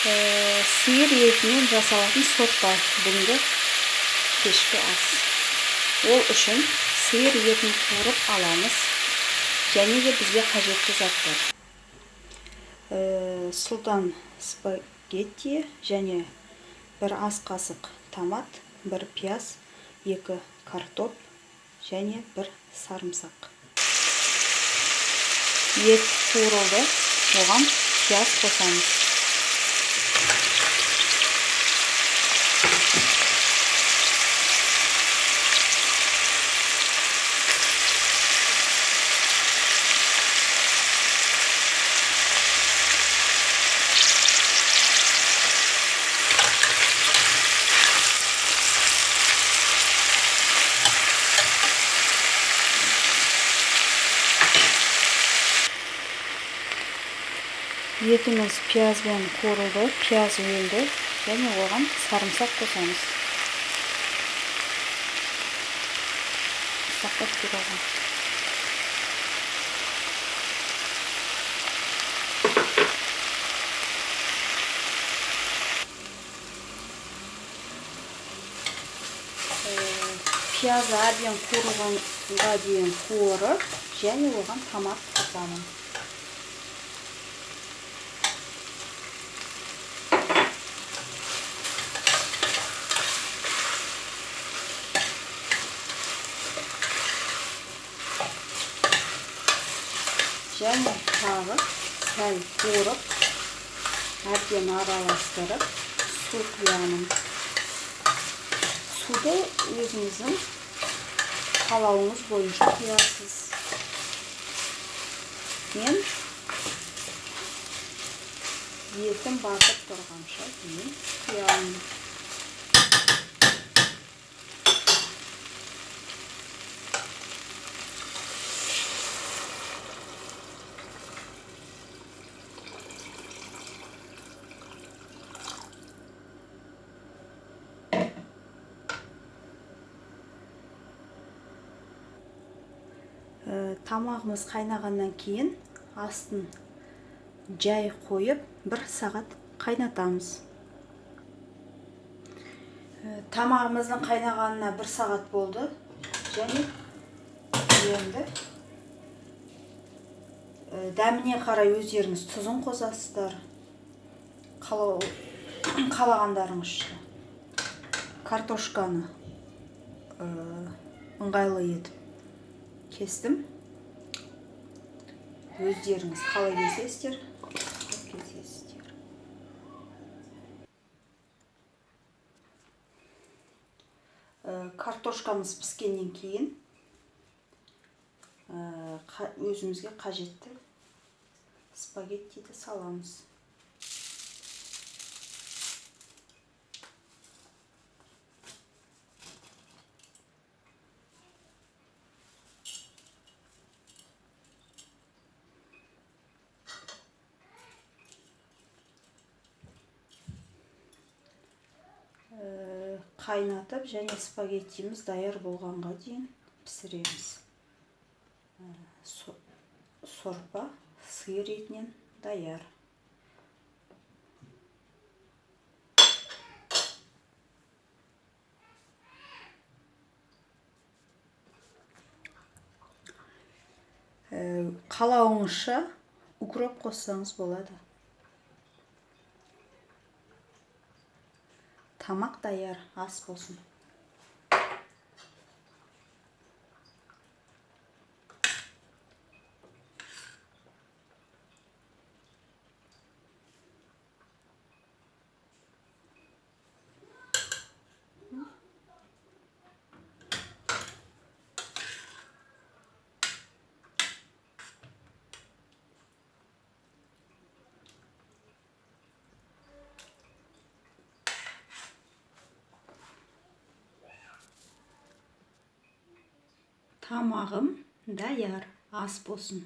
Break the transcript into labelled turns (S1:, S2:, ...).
S1: Сиыр етінен жасалатын сорт бар бүгінгі кешкі ас. Ол үшін сиыр етін қуырып аламыз. Және де бізге қажетті заттар. Сұлтан спагетти және бір ас қасық томат, бір пияз, 2 картоп және бір сарымсақ. Ет қуырылды, оған пияз қосамыз. Етіміз пиязбен қуырылды, пияз өлді және оған сарымсақ қосамыз. Сақтап тұрған. Пиязы әбден қуырылғанға дейін қуырып, және оған томат қосамын. Және тағы сәл қуырып, әбден араластырып, су құямын. Суды өзіңіздің қалауыңыз бойынша құясыз. Мен етім батып тұрғанша дейін құямын. Тамағымыз қайнағаннан кейін астын жай қойып 1 сағат қайнатамыз. Тамағымыздың қайнағанына 1 сағат болды. Және енді дәміне қарай өздеріңіз тұзын қосасыздар. Қалағандарыңызша. Картошканы ыңғайлы етіп кестім. Өздеріңіз қалай кесесіздер, кесесіздер. Картошкамыз піскеннен кейін өзімізге қажетті спагеттиді саламыз. Қайнатып және спагеттиміз даяр болғанға дейін пісіреміз. Сорпа сиыр етінен даяр. Қалауыңызша укроп қоссаңыз болады. Тамақ даяр, ас болсын. Тамағым даяр, ас болсын.